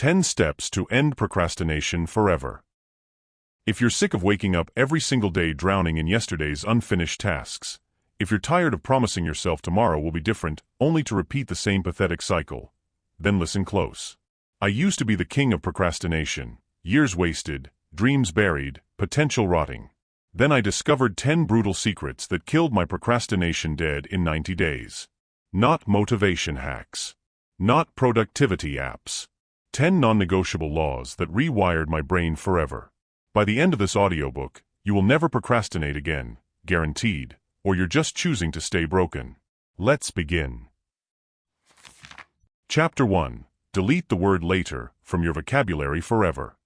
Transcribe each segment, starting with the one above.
10 Steps to End Procrastination Forever. If you're sick of waking up every single day drowning in yesterday's unfinished tasks, if you're tired of promising yourself tomorrow will be different, only to repeat the same pathetic cycle, then listen close. I used to be the king of procrastination, years wasted, dreams buried, potential rotting. Then I discovered 10 brutal secrets that killed my procrastination dead in 90 days. Not motivation hacks. Not productivity apps. 10 non-negotiable laws that rewired my brain forever. By the end of this audiobook, you will never procrastinate again, guaranteed, or you're just choosing to stay broken. Let's begin. Chapter 1. Delete the word later from your vocabulary forever.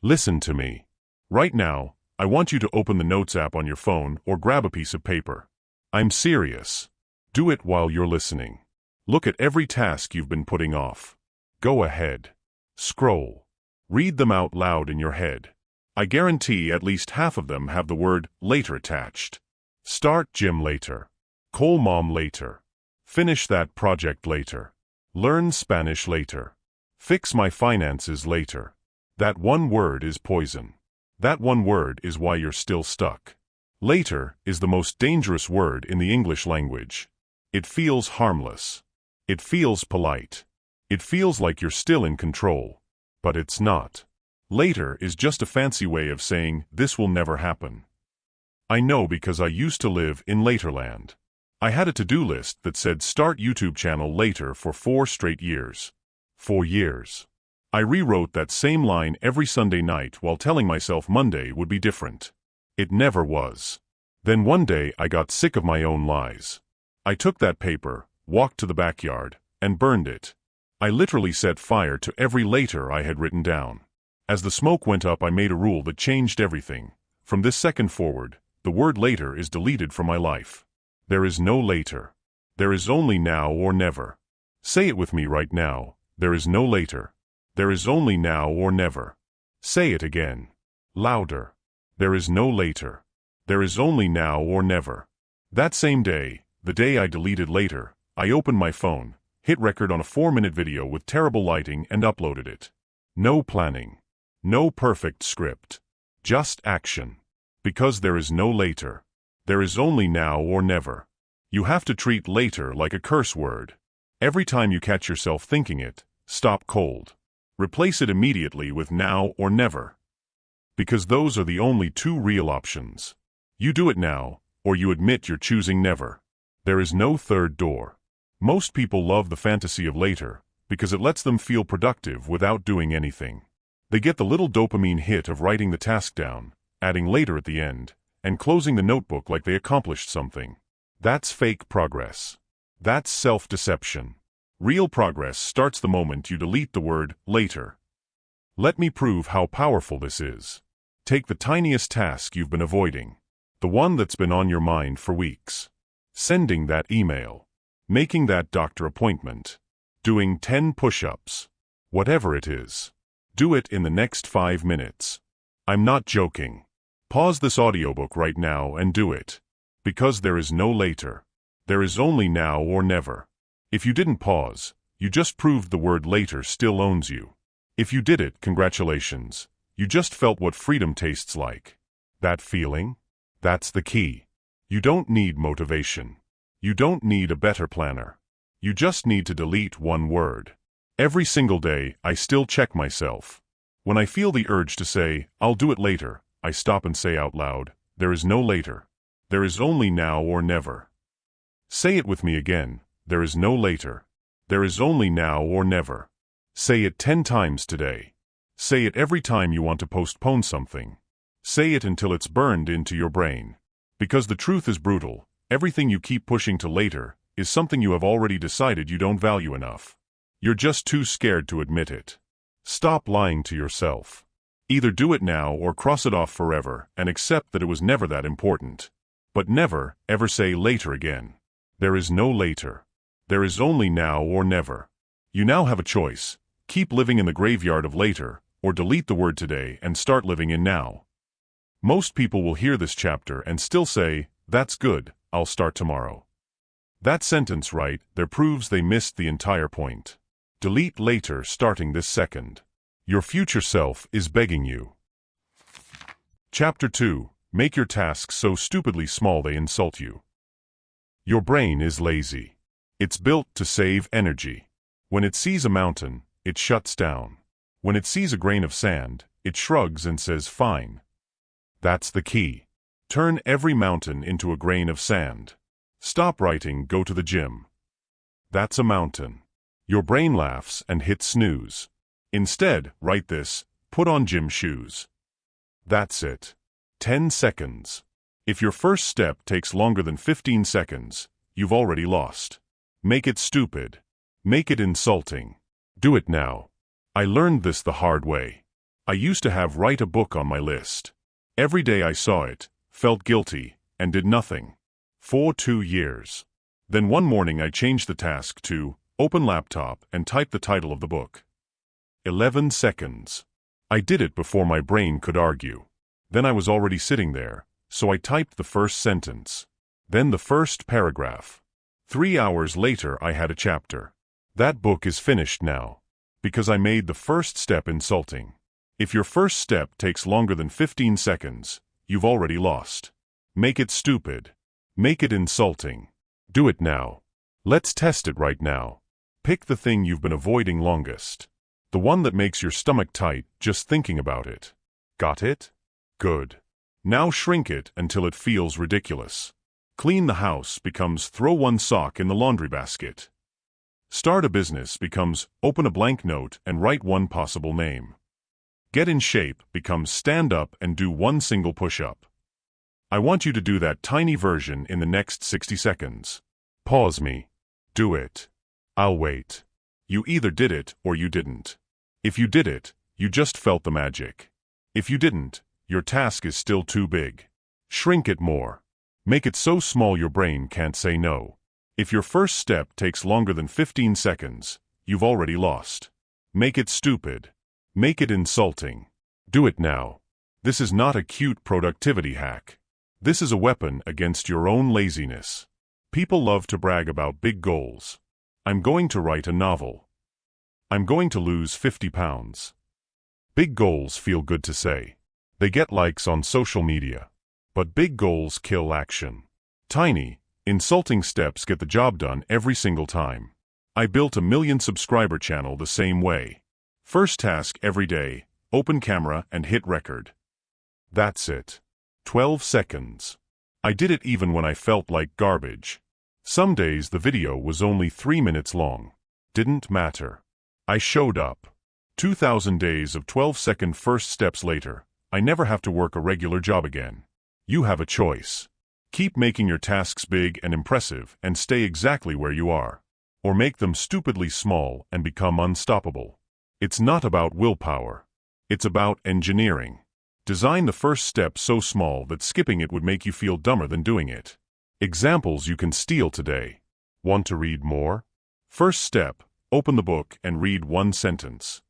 Listen to me. Right now, I want you to open the Notes app on your phone or grab a piece of paper. I'm serious. Do it while you're listening. Look at every task you've been putting off. Go ahead. Scroll. Read them out loud in your head. I guarantee at least half of them have the word later attached. Start gym later. Call mom later. Finish that project later. Learn Spanish later. Fix my finances later. That one word is poison. That one word is why you're still stuck. Later is the most dangerous word in the English language. It feels harmless. It feels polite. It feels like you're still in control. But it's not. Later is just a fancy way of saying this will never happen. I know because I used to live in Laterland. I had a to-do list that said start YouTube channel later for 4 straight years. 4 years. I rewrote that same line every Sunday night while telling myself Monday would be different. It never was. Then one day I got sick of my own lies. I took that paper, walked to the backyard, and burned it. I literally set fire to every later I had written down. As the smoke went up, I made a rule that changed everything. From this second forward, the word later is deleted from my life. There is no later. There is only now or never. Say it with me right now. There is no later. There is only now or never. Say it again. Louder. There is no later. There is only now or never. That same day, the day I deleted later, I opened my phone, hit record on a 4-minute video with terrible lighting and uploaded it. No planning. No perfect script. Just action. Because there is no later. There is only now or never. You have to treat later like a curse word. Every time you catch yourself thinking it, stop cold. Replace it immediately with now or never. Because those are the only 2 real options. You do it now, or you admit you're choosing never. There is no third door. Most people love the fantasy of later because it lets them feel productive without doing anything. They get the little dopamine hit of writing the task down, adding later at the end, and closing the notebook like they accomplished something. That's fake progress. That's self-deception. Real progress starts the moment you delete the word later. Let me prove how powerful this is. Take the tiniest task you've been avoiding, the one that's been on your mind for weeks. Sending that email. Making that doctor appointment. Doing 10 push-ups. Whatever it is. Do it in the next 5 minutes. I'm not joking. Pause this audiobook right now and do it. Because there is no later. There is only now or never. If you didn't pause, you just proved the word later still owns you. If you did it, congratulations. You just felt what freedom tastes like. That feeling? That's the key. You don't need motivation. You don't need a better planner. You just need to delete one word. Every single day, I still check myself. When I feel the urge to say, I'll do it later, I stop and say out loud, there is no later. There is only now or never. Say it with me again. There is no later. There is only now or never. Say it 10 times today. Say it every time you want to postpone something. Say it until it's burned into your brain. Because the truth is brutal. Everything you keep pushing to later is something you have already decided you don't value enough. You're just too scared to admit it. Stop lying to yourself. Either do it now or cross it off forever and accept that it was never that important. But never, ever say later again. There is no later. There is only now or never. You now have a choice. Keep living in the graveyard of later, or delete the word today and start living in now. Most people will hear this chapter and still say, that's good, I'll start tomorrow. That sentence right there proves they missed the entire point. Delete later starting this second. Your future self is begging you. Chapter 2. Make your tasks so stupidly small they insult you. Your brain is lazy. It's built to save energy. When it sees a mountain, it shuts down. When it sees a grain of sand, it shrugs and says, "Fine." That's the key. Turn every mountain into a grain of sand. Stop writing, go to the gym. That's a mountain. Your brain laughs and hits snooze. Instead, write this: put on gym shoes. That's it. 10 seconds. If your first step takes longer than 15 seconds, you've already lost. Make it stupid. Make it insulting. Do it now. I learned this the hard way. I used to have write a book on my list. Every day I saw it, felt guilty, and did nothing. For 2 years. Then one morning I changed the task to open laptop and type the title of the book. 11 seconds. I did it before my brain could argue. Then I was already sitting there, so I typed the first sentence. Then the first paragraph. 3 hours later I had a chapter. That book is finished now. Because I made the first step insulting. If your first step takes longer than 15 seconds, you've already lost. Make it stupid. Make it insulting. Do it now. Let's test it right now. Pick the thing you've been avoiding longest. The one that makes your stomach tight just thinking about it. Got it? Good. Now shrink it until it feels ridiculous. Clean the house becomes throw one sock in the laundry basket. Start a business becomes open a blank note and write one possible name. Get in shape becomes stand up and do one single push-up. I want you to do that tiny version in the next 60 seconds. Pause me. Do it. I'll wait. You either did it or you didn't. If you did it, you just felt the magic. If you didn't, your task is still too big. Shrink it more. Make it so small your brain can't say no. If your first step takes longer than 15 seconds, you've already lost. Make it stupid. Make it insulting. Do it now. This is not a cute productivity hack. This is a weapon against your own laziness. People love to brag about big goals. I'm going to write a novel. I'm going to lose 50 pounds. Big goals feel good to say. They get likes on social media. But big goals kill action. Tiny, insulting steps get the job done every single time. I built a 1 million subscriber channel the same way. First task every day, open camera and hit record. That's it. 12 seconds. I did it even when I felt like garbage. Some days the video was only 3 minutes long. Didn't matter. I showed up. 2,000 days of 12-second first steps later, I never have to work a regular job again. You have a choice. Keep making your tasks big and impressive and stay exactly where you are. Or make them stupidly small and become unstoppable. It's not about willpower. It's about engineering. Design the first step so small that skipping it would make you feel dumber than doing it. Examples you can steal today. Want to read more? First step, open the book and read one sentence.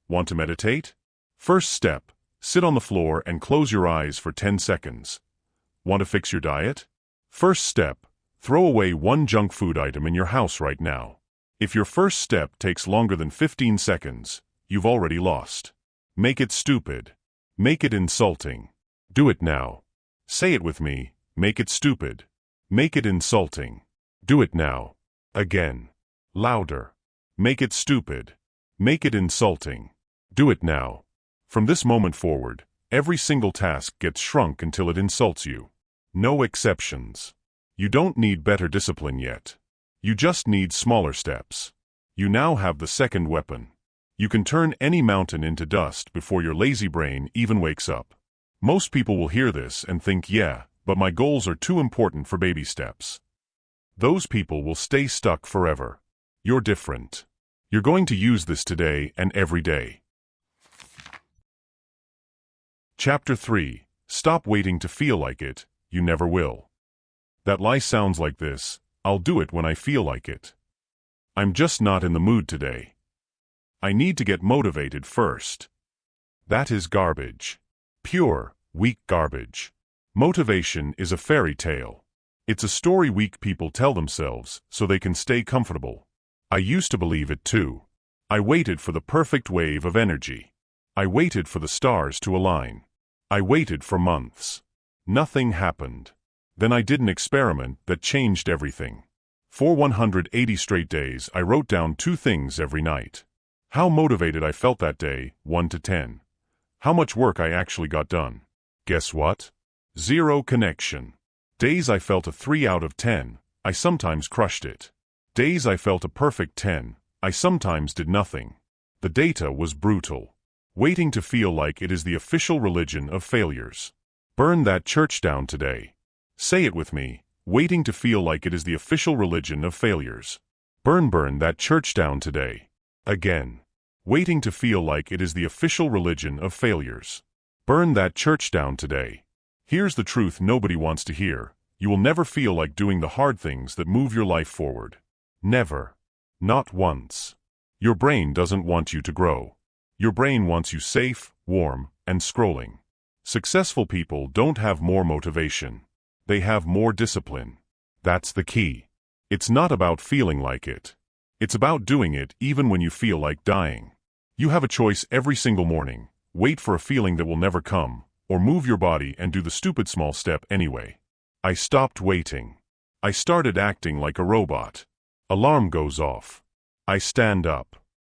Want to meditate? First step, sit on the floor and close your eyes for 10 seconds. Want to fix your diet? First step, throw away one junk food item in your house right now. If your first step takes longer than 15 seconds, you've already lost. Make it stupid. Make it insulting. Do it now. Say it with me, make it stupid. Make it insulting. Do it now. Again. Louder. Make it stupid. Make it insulting. Do it now. From this moment forward, every single task gets shrunk until it insults you. No exceptions. You don't need better discipline yet. You just need smaller steps. You now have the second weapon. You can turn any mountain into dust before your lazy brain even wakes up. Most people will hear this and think, yeah, but my goals are too important for baby steps. Those people will stay stuck forever. You're different. You're going to use this today and every day. Chapter 3. Stop waiting to feel like it, you never will. That lie sounds like this: I'll do it when I feel like it. I'm just not in the mood today. I need to get motivated first. That is garbage. Pure, weak garbage. Motivation is a fairy tale. It's a story weak people tell themselves so they can stay comfortable. I used to believe it too. I waited for the perfect wave of energy. I waited for the stars to align. I waited for months. Nothing happened. Then I did an experiment that changed everything. For 180 straight days, I wrote down 2 things every night. How motivated I felt that day, 1 to 10. How much work I actually got done. Guess what? 0 connection. Days I felt a 3 out of 10, I sometimes crushed it. Days I felt a perfect 10, I sometimes did nothing. The data was brutal. Waiting to feel like it is the official religion of failures. Burn that church down today. Say it with me, waiting to feel like it is the official religion of failures. Burn that church down today. Again. Waiting to feel like it is the official religion of failures. Burn that church down today. Here's the truth nobody wants to hear. You will never feel like doing the hard things that move your life forward. Never. Not once. Your brain doesn't want you to grow. Your brain wants you safe, warm, and scrolling. Successful people don't have more motivation. They have more discipline. That's the key. It's not about feeling like it. It's about doing it even when you feel like dying. You have a choice every single morning. Wait for a feeling that will never come, or move your body and do the stupid small step anyway. I stopped waiting. I started acting like a robot. Alarm goes off. I stand up.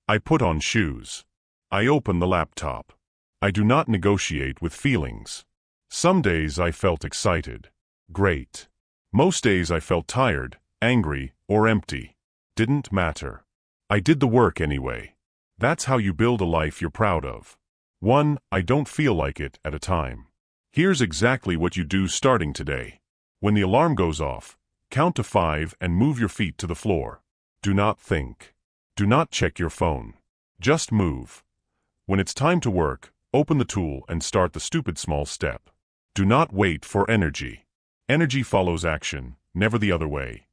I put on shoes. I open the laptop. I do not negotiate with feelings. Some days I felt excited. Great. Most days I felt tired, angry, or empty. Didn't matter. I did the work anyway. That's how you build a life you're proud of. 1. I don't feel like it at a time. Here's exactly what you do starting today. When the alarm goes off, count to 5 and move your feet to the floor. Do not think. Do not check your phone. Just move. When it's time to work, open the tool and start the stupid small step. Do not wait for energy. Energy follows action, never the other way.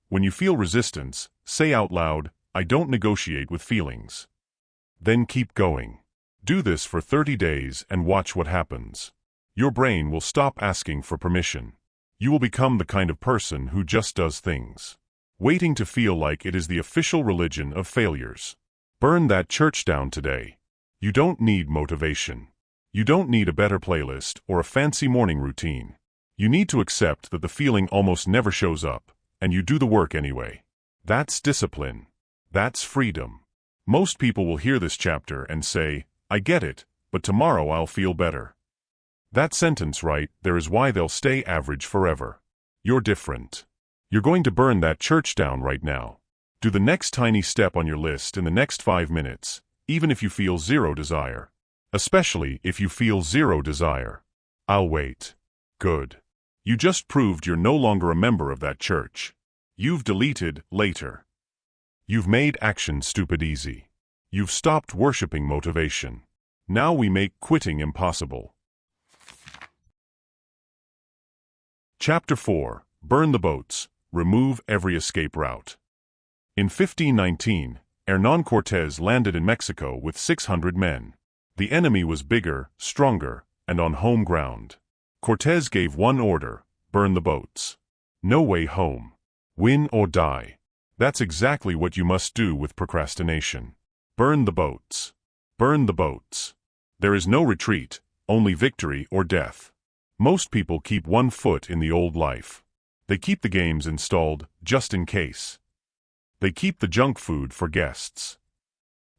When you feel resistance, say out loud, I don't negotiate with feelings. Then keep going. Do this for 30 days and watch what happens. Your brain will stop asking for permission. You will become the kind of person who just does things. Waiting to feel like it is the official religion of failures. Burn that church down today. You don't need motivation. You don't need a better playlist or a fancy morning routine. You need to accept that the feeling almost never shows up, and you do the work anyway. That's discipline. That's freedom. Most people will hear this chapter and say, I get it, but tomorrow I'll feel better. That sentence right there is why they'll stay average forever. You're different. You're going to burn that church down right now. Do the next tiny step on your list in the next 5 minutes, even if you feel 0 desire. Especially if you feel 0 desire. I'll wait. Good. You just proved you're no longer a member of that church. You've deleted later. You've made action stupid easy. You've stopped worshiping motivation. Now we make quitting impossible. Chapter 4. Burn the boats. Remove every escape route. In 1519, Hernán Cortés landed in Mexico with 600 men. The enemy was bigger, stronger, and on home ground. Cortés gave one order: burn the boats. No way home. Win or die. That's exactly what you must do with procrastination. Burn the boats. Burn the boats. There is no retreat, only victory or death. Most people keep one foot in the old life. They keep the games installed, just in case. They keep the junk food for guests.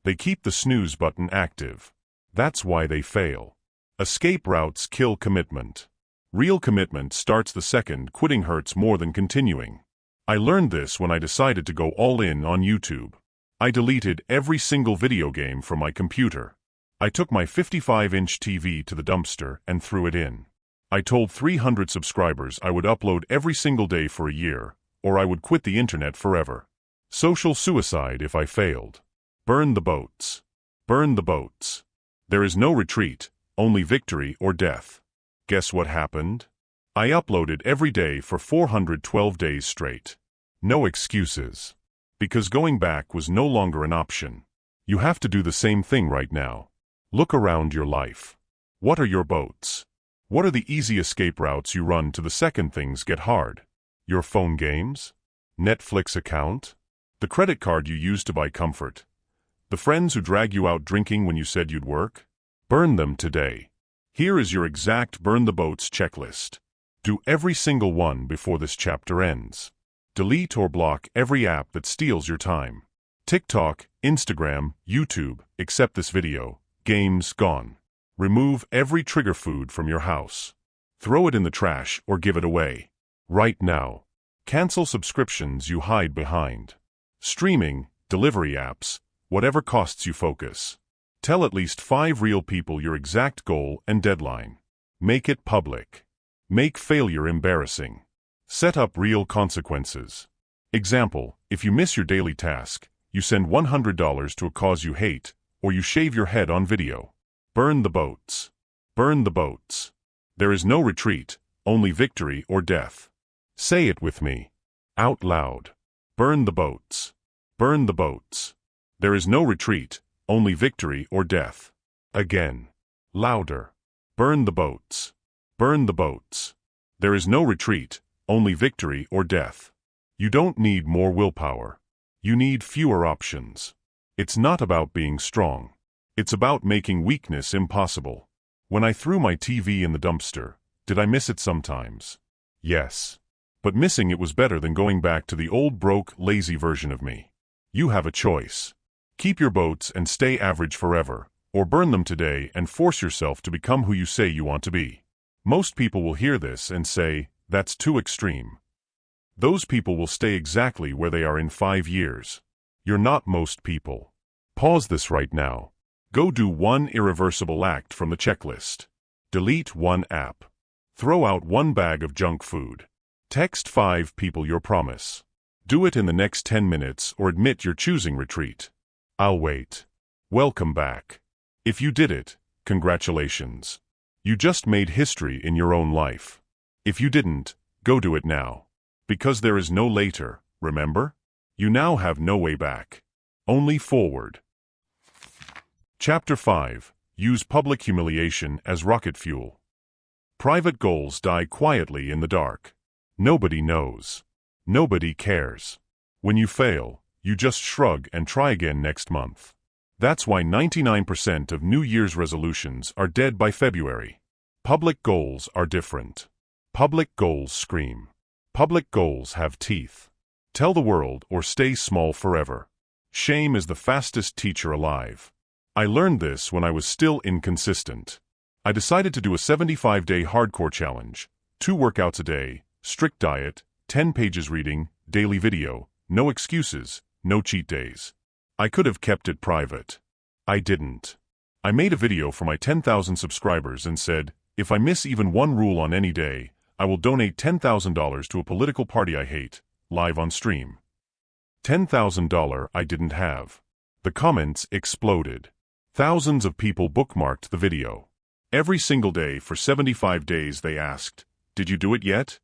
They keep the snooze button active. That's why they fail. Escape routes kill commitment. Real commitment starts the second quitting hurts more than continuing. I learned this when I decided to go all in on YouTube. I deleted every single video game from my computer. I took my 55-inch TV to the dumpster and threw it in. I told 300 subscribers I would upload every single day for a year, or I would quit the internet forever. Social suicide if I failed. Burn the boats. Burn the boats. There is no retreat, only victory or death. Guess what happened? I uploaded every day for 412 days straight. No excuses. Because going back was no longer an option. You have to do the same thing right now. Look around your life. What are your boats? What are the easy escape routes you run to the second things get hard? Your phone games? Netflix account? The credit card you use to buy comfort? The friends who drag you out drinking when you said you'd work? Burn them today. Here is your exact burn the boats checklist. Do every single one before this chapter ends. Delete or block every app that steals your time. TikTok, Instagram, YouTube, except this video. Games gone. Remove every trigger food from your house. Throw it in the trash or give it away. Right now. Cancel subscriptions you hide behind. Streaming, delivery apps, whatever costs you focus. Tell at least 5 real people your exact goal and deadline. Make it public. Make failure embarrassing. Set up real consequences. Example, if you miss your daily task, you send $100 to a cause you hate, or you shave your head on video. Burn the boats. Burn the boats. There is no retreat, only victory or death. Say it with me. Out loud. Burn the boats. Burn the boats. There is no retreat, only victory or death. Again. Louder. Burn the boats. Burn the boats. There is no retreat, only victory or death. You don't need more willpower. You need fewer options. It's not about being strong. It's about making weakness impossible. When I threw my TV in the dumpster, did I miss it sometimes? Yes. But missing it was better than going back to the old broke, lazy version of me. You have a choice. Keep your boats and stay average forever, or burn them today and force yourself to become who you say you want to be. Most people will hear this and say, that's too extreme. Those people will stay exactly where they are in 5 years. You're not most people. Pause this right now. Go do one irreversible act from the checklist. Delete 1 app. Throw out 1 bag of junk food. Text 5 people your promise. Do it in the next 10 minutes or admit you're choosing retreat. I'll wait. Welcome back. If you did it, congratulations. You just made history in your own life. If you didn't, go do it now. Because there is no later, remember? You now have no way back. Only forward. Chapter 5. Use public humiliation as rocket fuel. Private goals die quietly in the dark. Nobody knows. Nobody cares. When you fail, you just shrug and try again next month. That's why 99% of New Year's resolutions are dead by February. Public goals are different. Public goals scream. Public goals have teeth. Tell the world or stay small forever. Shame is the fastest teacher alive. I learned this when I was still inconsistent. I decided to do a 75-day hardcore challenge, 2 workouts a day, strict diet, 10 pages reading, daily video, no excuses, no cheat days. I could have kept it private. I didn't. I made a video for my 10,000 subscribers and said, if I miss even 1 rule on any day, I will donate $10,000 to a political party I hate, live on stream. $10,000 I didn't have. The comments exploded. Thousands of people bookmarked the video. Every single day for 75 days they asked, did you do it yet?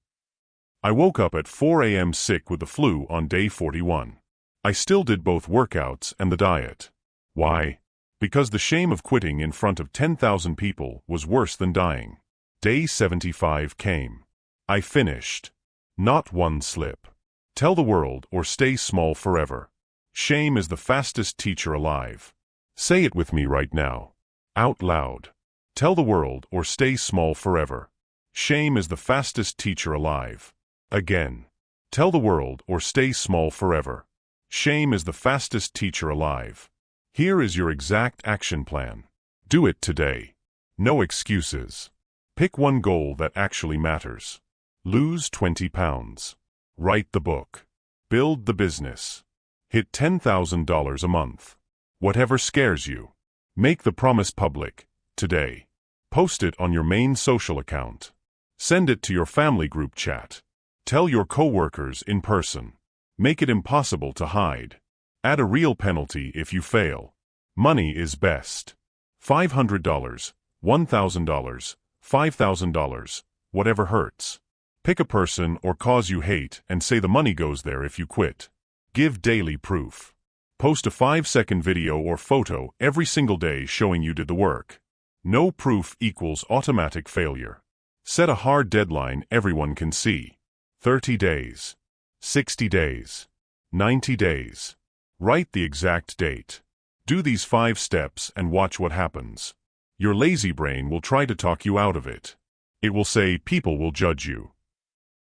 I woke up at 4 a.m. sick with the flu on day 41. I still did both workouts and the diet. Why? Because the shame of quitting in front of 10,000 people was worse than dying. Day 75 came. I finished. Not 1 slip. Tell the world or stay small forever. Shame is the fastest teacher alive. Say it with me right now. Out loud. Tell the world or stay small forever. Shame is the fastest teacher alive. Again. Tell the world or stay small forever. Shame is the fastest teacher alive. Here is your exact action plan. Do it today. No excuses. Pick 1 goal that actually matters. Lose 20 pounds. Write the book. Build the business. Hit $10,000 a month. Whatever scares you. Make the promise public, today. Post it on your main social account. Send it to your family group chat. Tell your coworkers in person. Make it impossible to hide. Add a real penalty if you fail. Money is best. $500, $1,000, $5,000, whatever hurts. Pick a person or cause you hate and say the money goes there if you quit. Give daily proof. Post a 5-second video or photo every single day showing you did the work. No proof equals automatic failure. Set a hard deadline everyone can see. 30 days. 60 days. 90 days. Write the exact date. Do these 5 steps and watch what happens. Your lazy brain will try to talk you out of it. It will say people will judge you.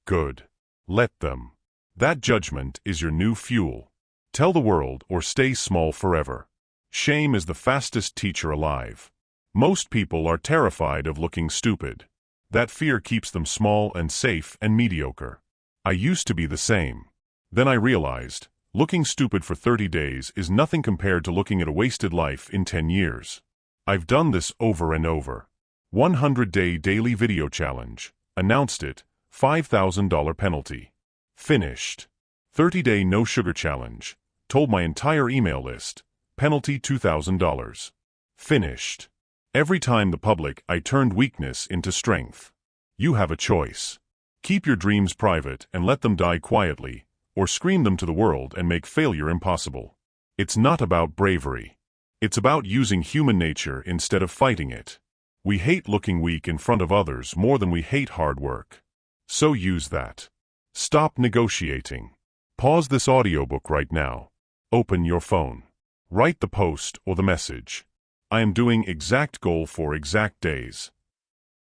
Good. Let them. That judgment is your new fuel. Tell the world or stay small forever. Shame is the fastest teacher alive. Most people are terrified of looking stupid. That fear keeps them small and safe and mediocre. I used to be the same. Then I realized, looking stupid for 30 days is nothing compared to looking at a wasted life in 10 years. I've done this over and over. 100-day daily video challenge. Announced it. $5,000 penalty. Finished. 30-day no sugar challenge. Told my entire email list. Penalty $2,000. Finished. Every time the public, I turned weakness into strength. You have a choice. Keep your dreams private and let them die quietly, or scream them to the world and make failure impossible. It's not about bravery. It's about using human nature instead of fighting it. We hate looking weak in front of others more than we hate hard work. So use that. Stop negotiating. Pause this audiobook right now. Open your phone. Write the post or the message. I am doing exact goal for exact days.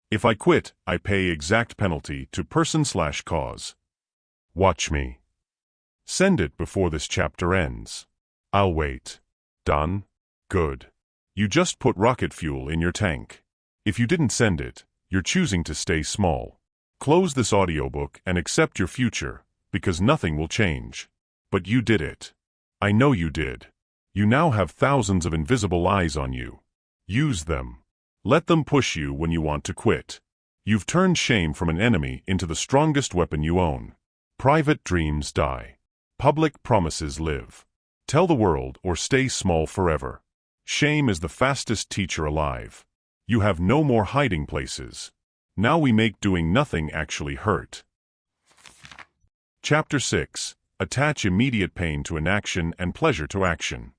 If I quit, I pay exact penalty to person/cause. Watch me. Send it before this chapter ends. I'll wait. Done? Good. You just put rocket fuel in your tank. If you didn't send it, you're choosing to stay small. Close this audiobook and accept your future, because nothing will change. But you did it. I know you did. You now have thousands of invisible eyes on you. Use them. Let them push you when you want to quit. You've turned shame from an enemy into the strongest weapon you own. Private dreams die. Public promises live. Tell the world or stay small forever. Shame is the fastest teacher alive. You have no more hiding places. Now we make doing nothing actually hurt. Chapter 6. Attach immediate pain to inaction and pleasure to action.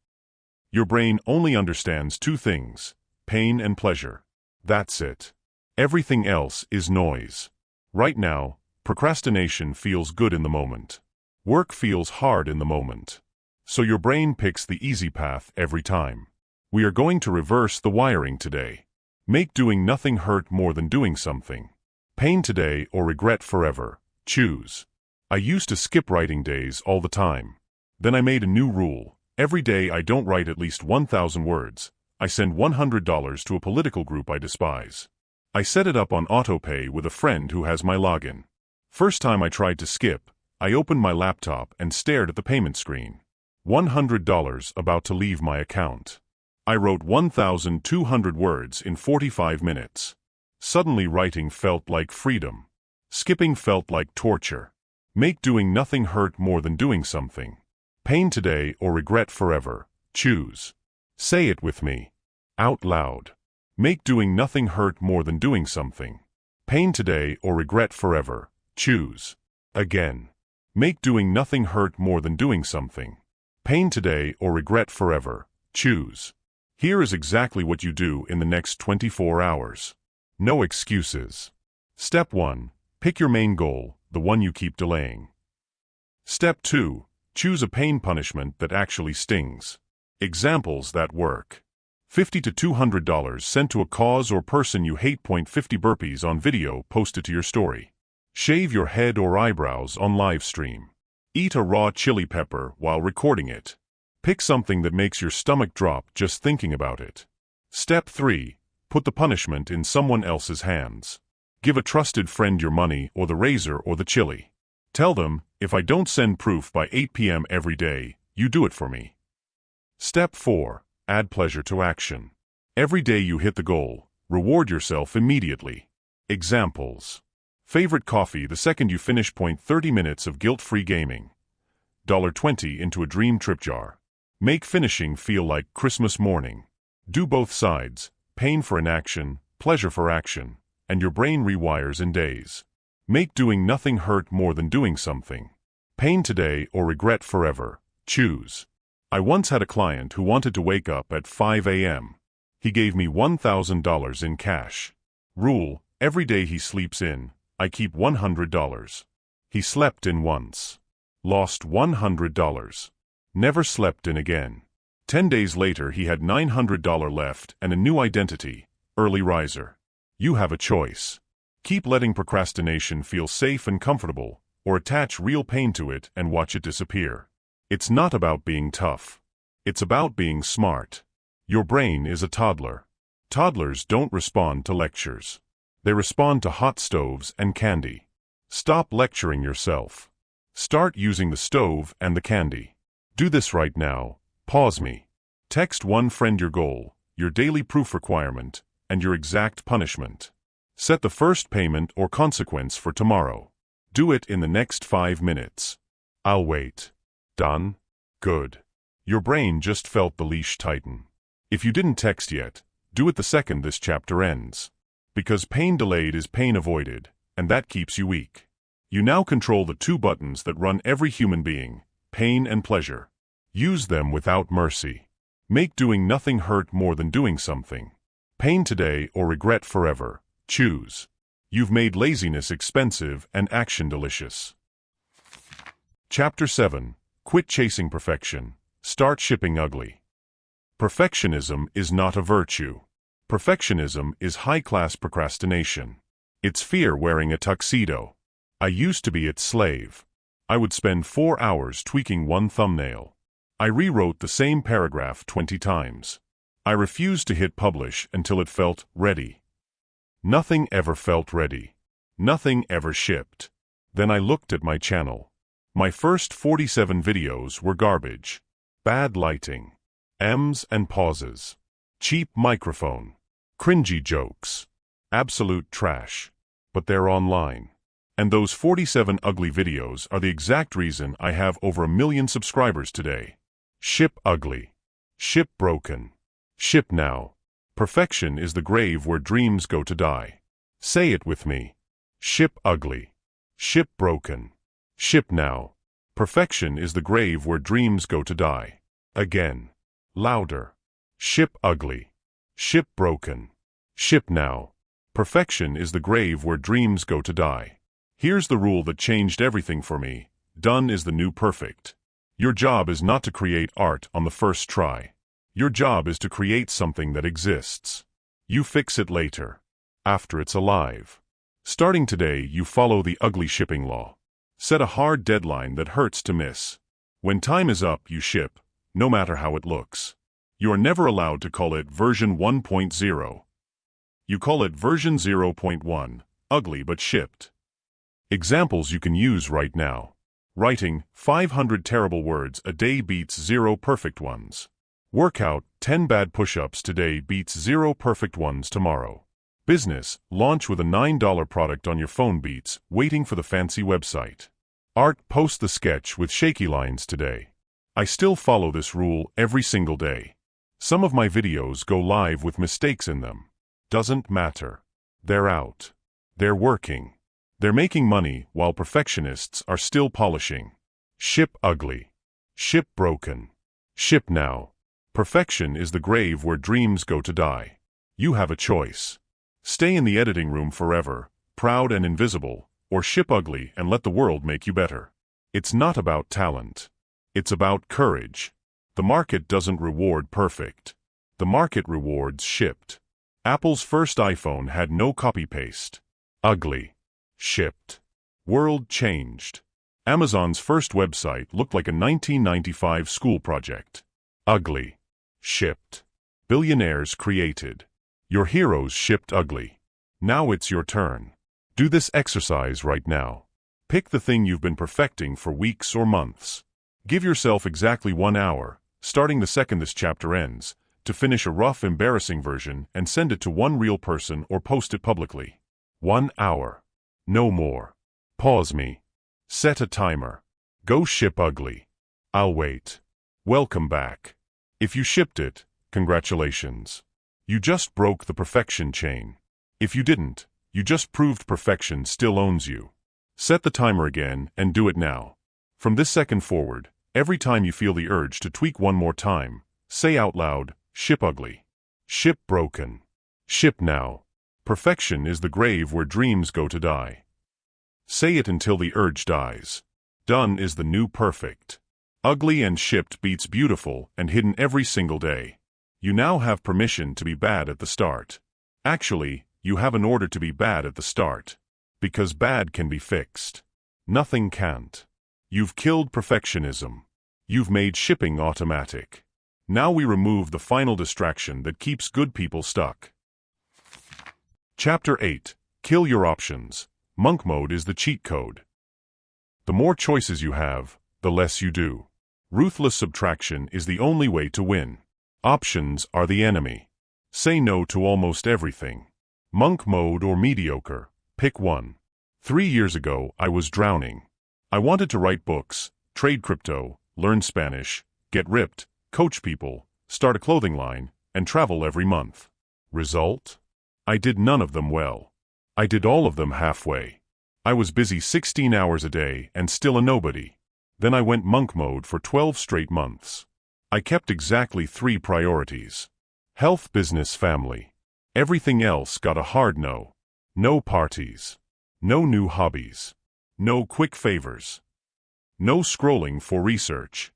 Your brain only understands 2 things, pain and pleasure. That's it. Everything else is noise. Right now, procrastination feels good in the moment. Work feels hard in the moment. So your brain picks the easy path every time. We are going to reverse the wiring today. Make doing nothing hurt more than doing something. Pain today or regret forever. Choose. I used to skip writing days all the time. Then I made a new rule. Every day I don't write at least 1,000 words. I send $100 to a political group I despise. I set it up on autopay with a friend who has my login. First time I tried to skip, I opened my laptop and stared at the payment screen. $100 about to leave my account. I wrote 1,200 words in 45 minutes. Suddenly writing felt like freedom. Skipping felt like torture. Make doing nothing hurt more than doing something. Pain today or regret forever. Choose. Say it with me. Out loud. Make doing nothing hurt more than doing something. Pain today or regret forever. Choose. Again. Make doing nothing hurt more than doing something. Pain today or regret forever. Choose. Here is exactly what you do in the next 24 hours. No excuses. Step 1. Pick your main goal, the one you keep delaying. Step 2. Choose a pain punishment that actually stings. Examples that work. $50 to $200 sent to a cause or person you hate. 50 burpees on video posted to your story. Shave your head or eyebrows on live stream. Eat a raw chili pepper while recording it. Pick something that makes your stomach drop just thinking about it. Step 3. Put the punishment in someone else's hands. Give a trusted friend your money or the razor or the chili. Tell them, if I don't send proof by 8 p.m. every day, you do it for me. Step 4. Add pleasure to action. Every day you hit the goal, reward yourself immediately. Examples. Favorite coffee the second you finish. 30 minutes of guilt-free gaming. $20 into a dream trip jar. Make finishing feel like Christmas morning. Do both sides, pain for inaction, pleasure for action, and your brain rewires in days. Make doing nothing hurt more than doing something. Pain today or regret forever. Choose. I once had a client who wanted to wake up at 5 a.m. He gave me $1,000 in cash. Rule: every day he sleeps in, I keep $100. He slept in once. Lost $100. Never slept in again. 10 days later he had $900 left and a new identity, early riser. You have a choice. Keep letting procrastination feel safe and comfortable, or attach real pain to it and watch it disappear. It's not about being tough. It's about being smart. Your brain is a toddler. Toddlers don't respond to lectures. They respond to hot stoves and candy. Stop lecturing yourself. Start using the stove and the candy. Do this right now. Pause me. Text one friend your goal, your daily proof requirement, and your exact punishment. Set the first payment or consequence for tomorrow. Do it in the next 5 minutes. I'll wait. Done? Good. Your brain just felt the leash tighten. If you didn't text yet, do it the second this chapter ends. Because pain delayed is pain avoided, and that keeps you weak. You now control the 2 buttons that run every human being, pain and pleasure. Use them without mercy. Make doing nothing hurt more than doing something. Pain today or regret forever. Choose. You've made laziness expensive and action delicious. Chapter 7. Quit chasing perfection. Start shipping ugly. Perfectionism is not a virtue. Perfectionism is high-class procrastination. It's fear wearing a tuxedo. I used to be its slave. I would spend 4 hours tweaking one thumbnail. I rewrote the same paragraph 20 times. I refused to hit publish until it felt ready. Nothing ever felt ready. Nothing ever shipped. Then I looked at my channel. My first 47 videos were garbage. Bad lighting. Ems and pauses. Cheap microphone. Cringy jokes. Absolute trash. But they're online. And those 47 ugly videos are the exact reason I have over 1 million subscribers today. Ship ugly. Ship broken. Ship now. Perfection is the grave where dreams go to die. Say it with me. Ship ugly. Ship broken. Ship now. Perfection is the grave where dreams go to die. Again. Louder. Ship ugly. Ship broken. Ship now. Perfection is the grave where dreams go to die. Here's the rule that changed everything for me. Done is the new perfect. Your job is not to create art on the first try. Your job is to create something that exists. You fix it later. After it's alive. Starting today, you follow the ugly shipping law. Set a hard deadline that hurts to miss. When time is up, you ship, no matter how it looks. You are never allowed to call it version 1.0. You call it version 0.1, ugly but shipped. Examples you can use right now. Writing 500 terrible words a day beats 0 perfect ones. Workout 10 bad push-ups today beats 0 perfect ones tomorrow. Business, launch with a $9 product on your phone beats waiting for the fancy website. Art, post the sketch with shaky lines today. I still follow this rule every single day. Some of my videos go live with mistakes in them. Doesn't matter. They're out. They're working. They're making money while perfectionists are still polishing. Ship ugly. Ship broken. Ship now. Perfection is the grave where dreams go to die. You have a choice. Stay in the editing room forever, proud and invisible, or ship ugly and let the world make you better. It's not about talent. It's about courage. The market doesn't reward perfect. The market rewards shipped. Apple's first iPhone had no copy-paste. Ugly. Shipped. World changed. Amazon's first website looked like a 1995 school project. Ugly. Shipped. Billionaires created. Your heroes shipped ugly. Now it's your turn. Do this exercise right now. Pick the thing you've been perfecting for weeks or months. Give yourself exactly 1 hour, starting the second this chapter ends, to finish a rough, embarrassing version and send it to one real person or post it publicly. 1 hour. No more. Pause me. Set a timer. Go ship ugly. I'll wait. Welcome back. If you shipped it, congratulations. You just broke the perfection chain. If you didn't, you just proved perfection still owns you. Set the timer again and do it now. From this second forward, every time you feel the urge to tweak one more time, say out loud, ship ugly. Ship broken. Ship now. Perfection is the grave where dreams go to die. Say it until the urge dies. Done is the new perfect. Ugly and shipped beats beautiful and hidden every single day. You now have permission to be bad at the start. Actually, you have an order to be bad at the start. Because bad can be fixed. Nothing can't. You've killed perfectionism. You've made shipping automatic. Now we remove the final distraction that keeps good people stuck. Chapter 8. Kill your options. Monk mode is the cheat code. The more choices you have, the less you do. Ruthless subtraction is the only way to win. Options are the enemy. Say no to almost everything. Monk mode or mediocre. Pick one. 3 years ago, I was drowning. I wanted to write books, trade crypto, learn Spanish, get ripped, coach people, start a clothing line, and travel every month. Result? I did none of them well. I did all of them halfway. I was busy 16 hours a day and still a nobody. Then I went monk mode for 12 straight months. I kept exactly 3 priorities. Health, business, family. Everything else got a hard no. No parties. No new hobbies. No quick favors. No scrolling for research.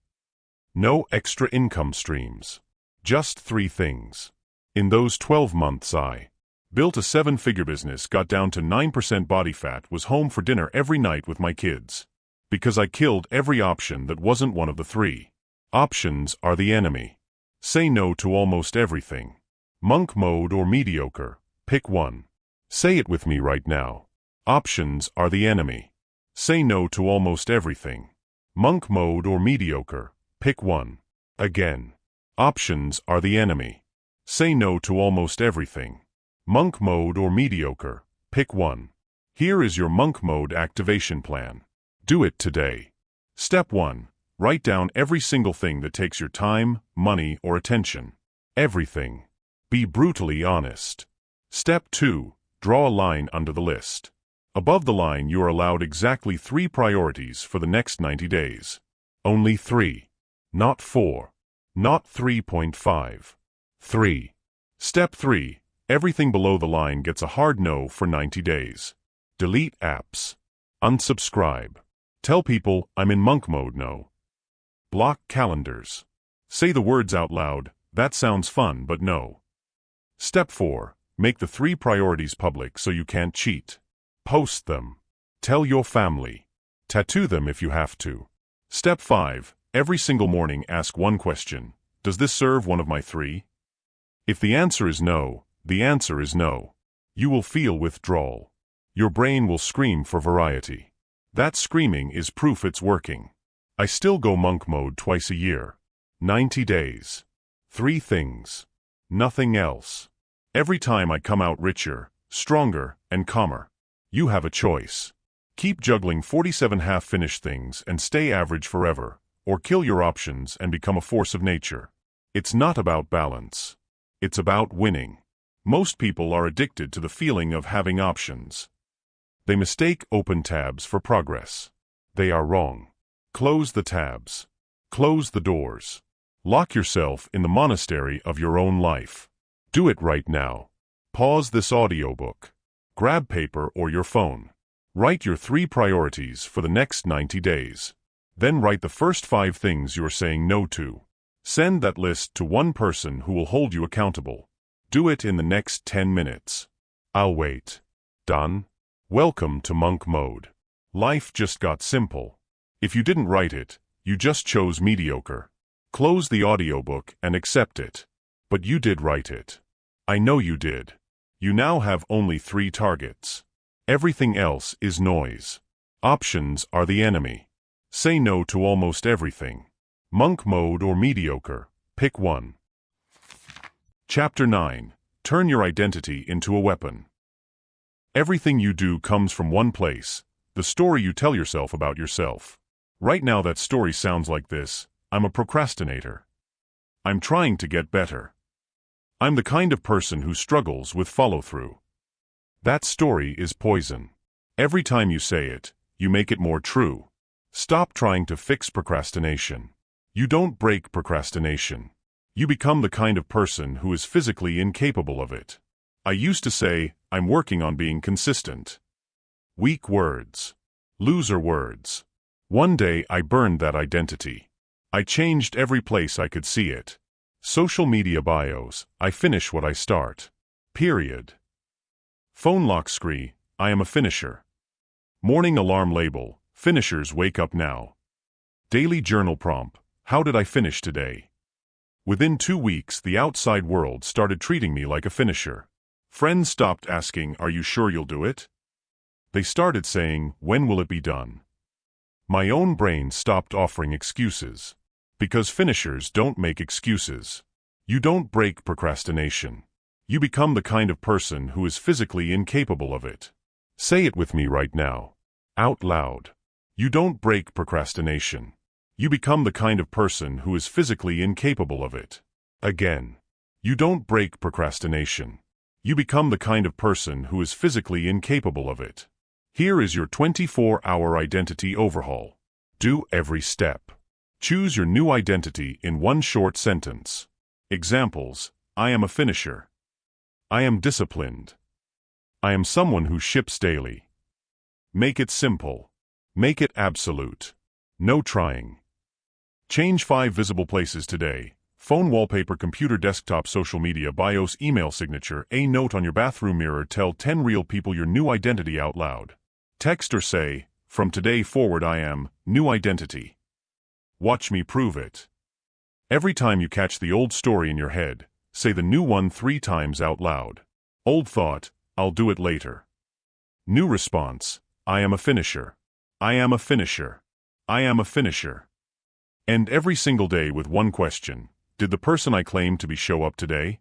No extra income streams. Just 3 things. In those 12 months I built a 7-figure business, got down to 9% body fat, was home for dinner every night with my kids. Because I killed every option that wasn't one of the 3. Options are the enemy. Say no to almost everything. Monk mode or mediocre. Pick one. Say it with me right now. Options are the enemy. Say no to almost everything. Monk mode or mediocre. Pick one. Again. Options are the enemy. Say no to almost everything. Monk mode or mediocre. Pick one. Here is your monk mode activation plan. Do it today. Step 1. Write down every single thing that takes your time, money, or attention. Everything. Be brutally honest. Step 2. Draw a line under the list. Above the line, you are allowed exactly 3 priorities for the next 90 days. Only 3. Not 4. Not 3.5. 3. Step 3. Everything below the line gets a hard no for 90 days. Delete apps. Unsubscribe. Tell people, I'm in monk mode no. Block calendars. Say the words out loud, that sounds fun but no. Step 4. Make the 3 priorities public so you can't cheat. Post them. Tell your family. Tattoo them if you have to. Step 5. Every single morning ask one question. Does this serve one of my 3? If the answer is no, the answer is no. You will feel withdrawal. Your brain will scream for variety. That screaming is proof it's working. I still go monk mode twice a year. 90 days. 3 things. Nothing else. Every time I come out richer, stronger, and calmer. You have a choice. Keep juggling 47 half-finished things and stay average forever, or kill your options and become a force of nature. It's not about balance. It's about winning. Most people are addicted to the feeling of having options. They mistake open tabs for progress. They are wrong. Close the tabs. Close the doors. Lock yourself in the monastery of your own life. Do it right now. Pause this audiobook. Grab paper or your phone. Write your 3 priorities for the next 90 days. Then write the first 5 things you're saying no to. Send that list to one person who will hold you accountable. Do it in the next 10 minutes. I'll wait. Done? Welcome to monk mode. Life just got simple. If you didn't write it, you just chose mediocre. Close the audiobook and accept it. But you did write it. I know you did. You now have only 3 targets. Everything else is noise. Options are the enemy. Say no to almost everything. Monk mode or mediocre. Pick one. Chapter 9. Turn your identity into a weapon. Everything you do comes from one place, the story you tell yourself about yourself. Right now that story sounds like this: I'm a procrastinator. I'm trying to get better. I'm the kind of person who struggles with follow-through. That story is poison. Every time you say it, you make it more true. Stop trying to fix procrastination. You don't break procrastination. You become the kind of person who is physically incapable of it. I used to say, I'm working on being consistent. Weak words. Loser words. One day I burned that identity. I changed every place I could see it. Social media bios, I finish what I start. Period. Phone lock screen, I am a finisher. Morning alarm label, finishers wake up now. Daily journal prompt, how did I finish today? Within 2 weeks, the outside world started treating me like a finisher. Friends stopped asking, are you sure you'll do it? They started saying, when will it be done? My own brain stopped offering excuses. Because finishers don't make excuses. You don't break procrastination. You become the kind of person who is physically incapable of it. Say it with me right now. Out loud. You don't break procrastination. You become the kind of person who is physically incapable of it. Again. You don't break procrastination. You become the kind of person who is physically incapable of it. Here is your 24-hour identity overhaul. Do every step. Choose your new identity in one short sentence. Examples: I am a finisher. I am disciplined. I am someone who ships daily. Make it simple. Make it absolute. No trying. Change 5 visible places today. Phone wallpaper, computer desktop, social media, bios, email signature, a note on your bathroom mirror. Tell 10 real people your new identity out loud. Text or say, from today forward I am, new identity. Watch me prove it. Every time you catch the old story in your head, say the new one 3 times out loud. Old thought, I'll do it later. New response, I am a finisher. I am a finisher. I am a finisher. End every single day with one question. Did the person I claim to be show up today?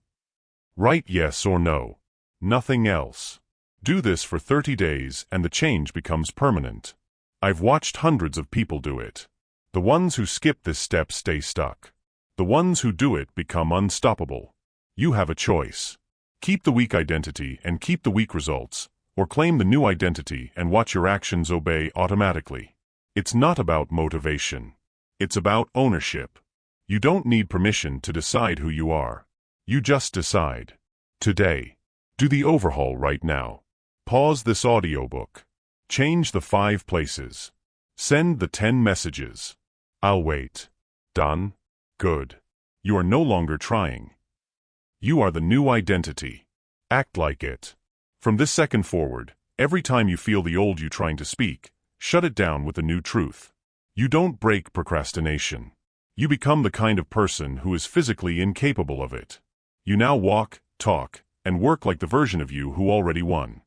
Write yes or no. Nothing else. Do this for 30 days and the change becomes permanent. I've watched hundreds of people do it. The ones who skip this step stay stuck. The ones who do it become unstoppable. You have a choice. Keep the weak identity and keep the weak results, or claim the new identity and watch your actions obey automatically. It's not about motivation. It's about ownership. You don't need permission to decide who you are. You just decide. Today. Do the overhaul right now. Pause this audiobook. Change the 5 places. Send the 10 messages. I'll wait. Done? Good. You are no longer trying. You are the new identity. Act like it. From this second forward, every time you feel the old you trying to speak, shut it down with the new truth. You don't break procrastination. You become the kind of person who is physically incapable of it. You now walk, talk, and work like the version of you who already won.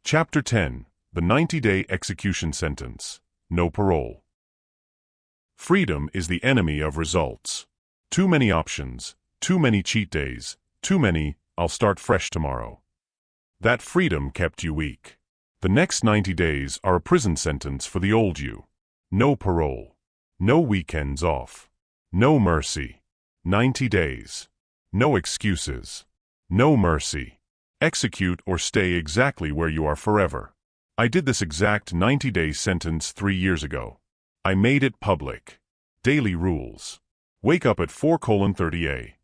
Chapter 10. The 90-Day Execution Sentence. No parole. Freedom is the enemy of results. Too many options, too many cheat days, too many, I'll start fresh tomorrow. That freedom kept you weak. The next 90 days are a prison sentence for the old you. No parole. No weekends off. No mercy. 90 days. No excuses. No mercy. Execute or stay exactly where you are forever. I did this exact 90-day sentence 3 years ago. I made it public. Daily rules. Wake up at 4:30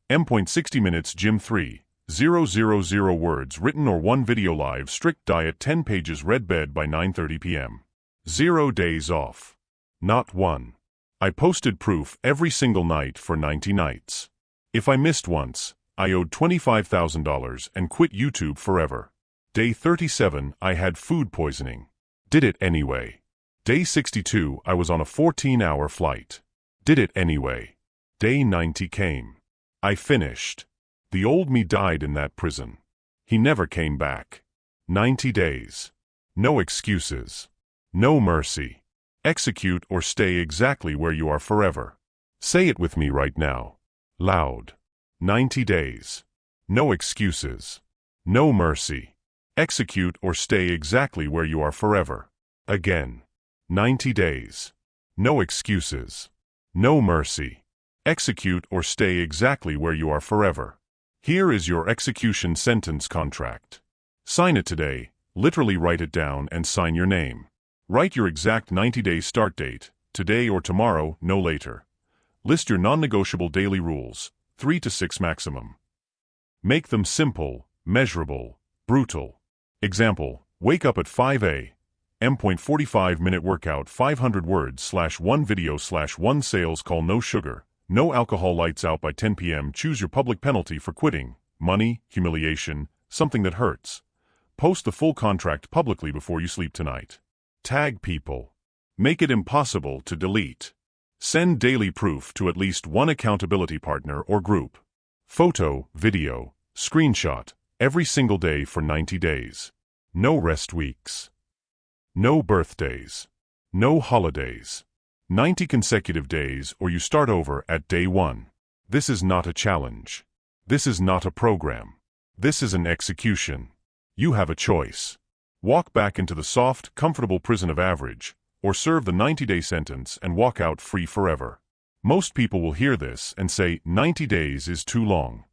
a.m. 60 minutes gym 3,000 words written or 1 video live. Strict diet 10 pages read. Bed by 9:30 p.m. 0 days off. Not one. I posted proof every single night for 90 nights. If I missed once, I owed $25,000 and quit YouTube forever. Day 37, I had food poisoning. Did it anyway. Day 62, I was on a 14-hour flight. Did it anyway. Day 90 came. I finished. The old me died in that prison. He never came back. 90 days. No excuses. No mercy. Execute or stay exactly where you are forever. Say it with me right now. Loud. 90 days. No excuses. No mercy. Execute or stay exactly where you are forever. Again. 90 days. No excuses. No mercy. Execute or stay exactly where you are forever. Here is your execution sentence contract. Sign it today, literally write it down and sign your name. Write your exact 90-day start date, today or tomorrow, no later. List your non-negotiable daily rules, 3 to 6 maximum. Make them simple, measurable, brutal. Example, wake up at 5 a.m. M.45-minute workout 500 words/1 video/1 sales call no sugar, no alcohol lights out by 10 p.m. Choose your public penalty for quitting, money, humiliation, something that hurts. Post the full contract publicly before you sleep tonight. Tag people. Make it impossible to delete. Send daily proof to at least one accountability partner or group. Photo, video, screenshot, every single day for 90 days. No rest weeks. No birthdays. No holidays. 90 consecutive days or you start over at day 1. This is not a challenge. This is not a program. This is an execution. You have a choice. Walk back into the soft, comfortable prison of average, or serve the 90-day sentence and walk out free forever. Most people will hear this and say 90 days is too long.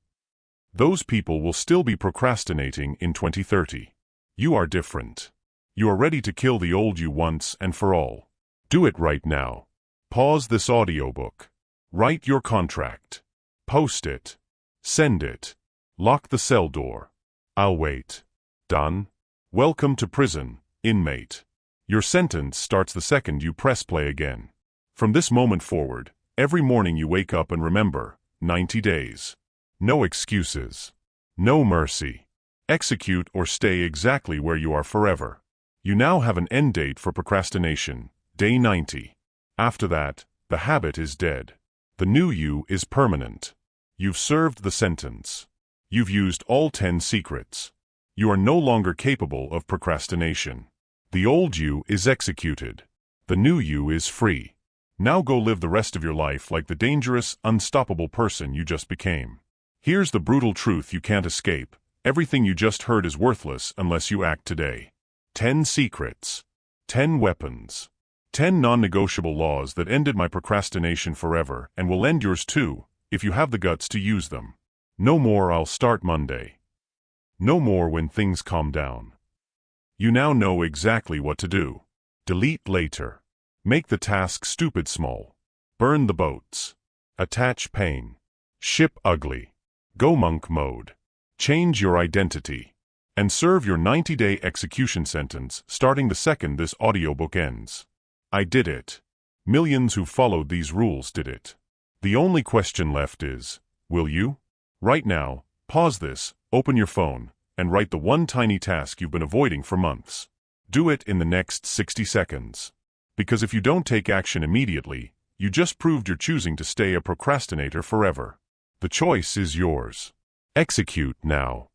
Those people will still be procrastinating in 2030. You are different. You are ready to kill the old you once and for all. Do it right now. Pause this audiobook. Write your contract. Post it. Send it. Lock the cell door. I'll wait. Done? Welcome to prison, inmate. Your sentence starts the second you press play again. From this moment forward, every morning you wake up and remember, 90 days. No excuses. No mercy. Execute or stay exactly where you are forever. You now have an end date for procrastination, day 90. After that, the habit is dead. The new you is permanent. You've served the sentence. You've used all 10 secrets. You are no longer capable of procrastination. The old you is executed. The new you is free. Now go live the rest of your life like the dangerous, unstoppable person you just became. Here's the brutal truth you can't escape. Everything you just heard is worthless unless you act today. 10 secrets. 10 weapons. 10 non-negotiable laws that ended my procrastination forever and will end yours too, if you have the guts to use them. No more I'll start Monday. No more when things calm down. You now know exactly what to do. Delete later. Make the task stupid small. Burn the boats. Attach pain. Ship ugly. Go monk mode. Change your identity. And serve your 90-day execution sentence starting the second this audiobook ends. I did it. Millions who followed these rules did it. The only question left is, will you? Right now, pause this, open your phone, and write the one tiny task you've been avoiding for months. Do it in the next 60 seconds. Because if you don't take action immediately, you just proved you're choosing to stay a procrastinator forever. The choice is yours. Execute now.